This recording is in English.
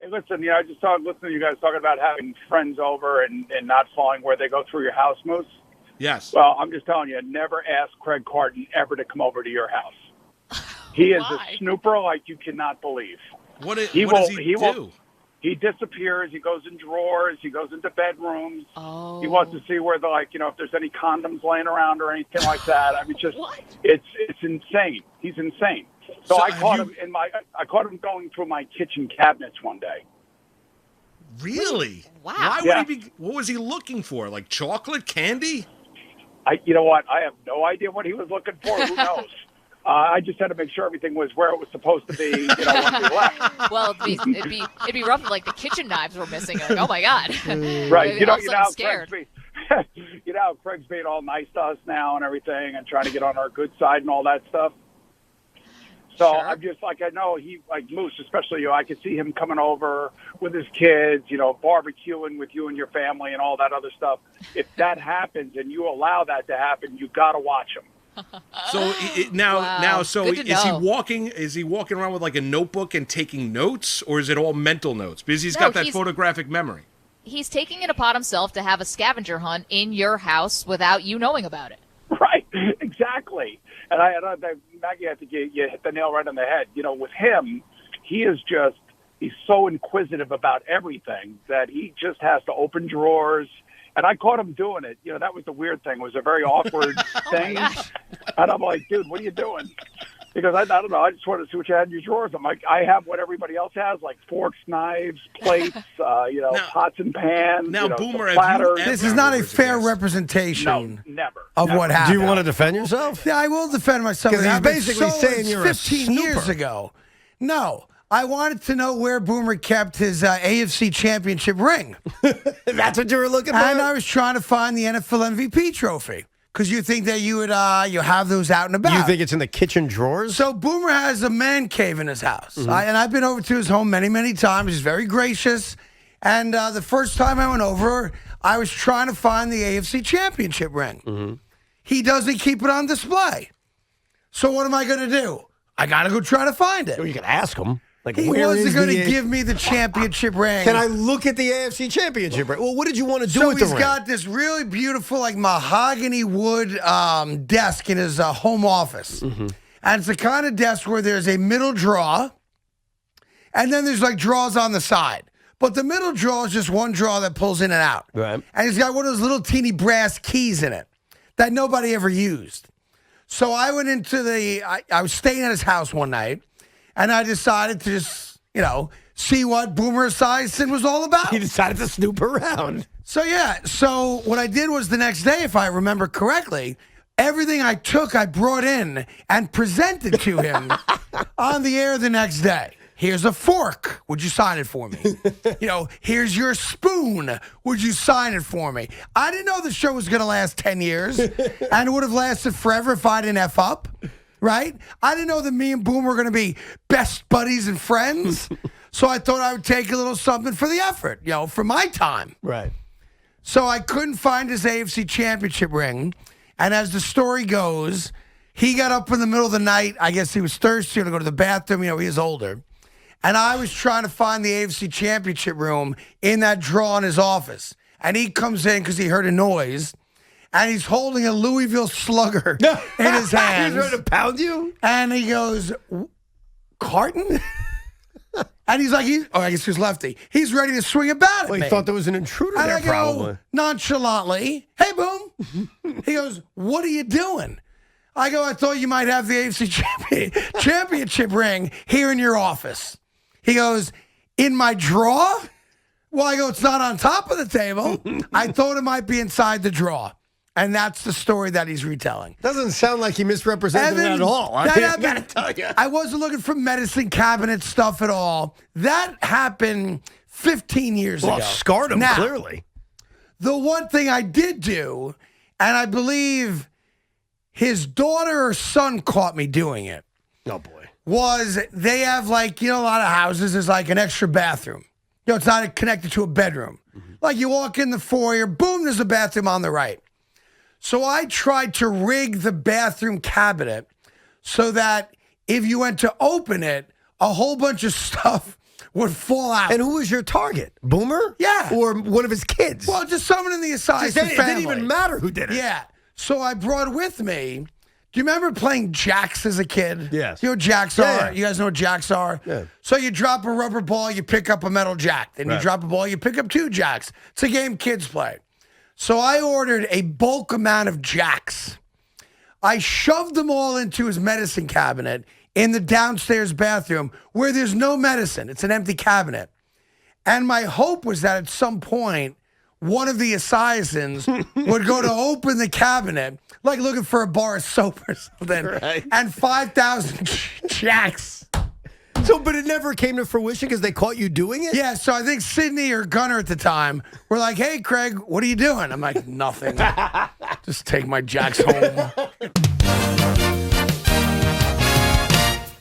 listen, I just listening to you guys talking about having friends over and not falling where they go through your house, Moose. Yes. Well, I'm just telling you, never ask Craig Carton ever to come over to your house. He is a snooper like you cannot believe. What does he do? He disappears. He goes in drawers. He goes into bedrooms. Oh. He wants to see where if there's any condoms laying around or anything like that. I mean, What? it's insane. He's insane. So I caught him going through my kitchen cabinets one day. Really? Wow. What was he looking for? Like chocolate, candy? You know what? I have no idea what he was looking for. Who knows? I just had to make sure everything was where it was supposed to be, when we left. Well, it'd be rough if, like, the kitchen knives were missing. Like, oh my God. Right. Scared. Craig's being all nice to us now and everything, and trying to get on our good side and all that stuff. So Sure. I'm just I know he, like Moose, especially you, I could see him coming over with his kids, barbecuing with you and your family and all that other stuff. If that happens and you allow that to happen, you got to watch him. So Wow. is he walking? Is he walking around with like a notebook and taking notes, or is it all mental notes? Because he's got that photographic memory. He's taking it upon himself to have a scavenger hunt in your house without you knowing about it. Right, exactly. And Maggie, I think you hit the nail right on the head. With him, he's so inquisitive about everything that he just has to open drawers. And I caught him doing it. That was the weird thing. It was a very awkward thing. And I'm like, dude, what are you doing? Because I don't know. I just wanted to see what you had in your drawers. I'm like, I have what everybody else has, like forks, knives, plates, pots and pans. Now, Boomer, platters. This is not a fair representation of what happened. Do you want to defend yourself? Yeah, I will defend myself. Because he's basically saying you're 15 years ago. No. I wanted to know where Boomer kept his AFC championship ring. That's what you were looking for? And I was trying to find the NFL MVP trophy. Because you think that you would you have those out and about. You think it's in the kitchen drawers? So Boomer has a man cave in his house. And I've been over to his home many, many times. He's very gracious. And the first time I went over, I was trying to find the AFC championship ring. He doesn't keep it on display. So what am I going to do? I got to go try to find it. Well, you can ask him. Like, he wasn't going to give me the championship ring. Can I look at the AFC championship ring? Well, what did you want to do with the ring? So he's got this really beautiful, like, mahogany wood desk in his home office. And it's the kind of desk where there's a middle drawer, and then there's, like, drawers on the side. But the middle drawer is just one drawer that pulls in and out. Right. And he's got one of those little teeny brass keys in it that nobody ever used. So I went into I was staying at his house one night, and I decided to just, see what Boomer Esiason was all about. He decided to snoop around. So what I did was the next day, if I remember correctly, everything I took, I brought in and presented to him on the air the next day. Here's a fork. Would you sign it for me? Here's your spoon. Would you sign it for me? I didn't know the show was going to last 10 years, and it would have lasted forever if I didn't F up. Right? I didn't know that me and Boom were going to be best buddies and friends. So I thought I would take a little something for the effort, for my time. Right. So I couldn't find his AFC championship ring. And as the story goes, he got up in the middle of the night. I guess he was thirsty to go to the bathroom. He is older. And I was trying to find the AFC championship room in that drawer in his office. And he comes in because he heard a noise. And he's holding a Louisville Slugger in his hands. He's ready to pound you? And he goes, Carton? And he's like, I guess he's lefty. He's ready to swing a bat at me. Well, he thought there was an intruder and there, I go, probably. Nonchalantly, hey, Boom. He goes, what are you doing? I go, I thought you might have the AFC championship ring here in your office. He goes, in my drawer? Well, I go, it's not on top of the table. I thought it might be inside the drawer. And that's the story that he's retelling. Doesn't sound like he misrepresented it at all. I gotta tell you. I wasn't looking for medicine cabinet stuff at all. That happened 15 years ago. Well, scarred him, now, clearly. The one thing I did do, and I believe his daughter or son caught me doing it. Oh, boy. Was they have, like, a lot of houses, there's like an extra bathroom. It's not connected to a bedroom. Like, you walk in the foyer, boom, there's a bathroom on the right. So I tried to rig the bathroom cabinet so that if you went to open it, a whole bunch of stuff would fall out. And who was your target? Boomer? Yeah. Or one of his kids? Well, just someone in the Accuses family. It didn't even matter who did it. Yeah. So I brought with me. Do you remember playing jacks as a kid? Yes. You know what jacks are? You guys know what jacks are? Yeah. So you drop a rubber ball, you pick up a metal jack. Then you drop a ball, you pick up 2 jacks. It's a game kids play. So I ordered a bulk amount of jacks. I shoved them all into his medicine cabinet in the downstairs bathroom where there's no medicine. It's an empty cabinet. And my hope was that at some point, one of the assassins would go to open the cabinet, like looking for a bar of soap or something, and 5,000 jacks. So, but it never came to fruition because they caught you doing it? Yeah, so I think Sydney or Gunner at the time were like, hey, Craig, what are you doing? I'm like, nothing. Just take my jacks home.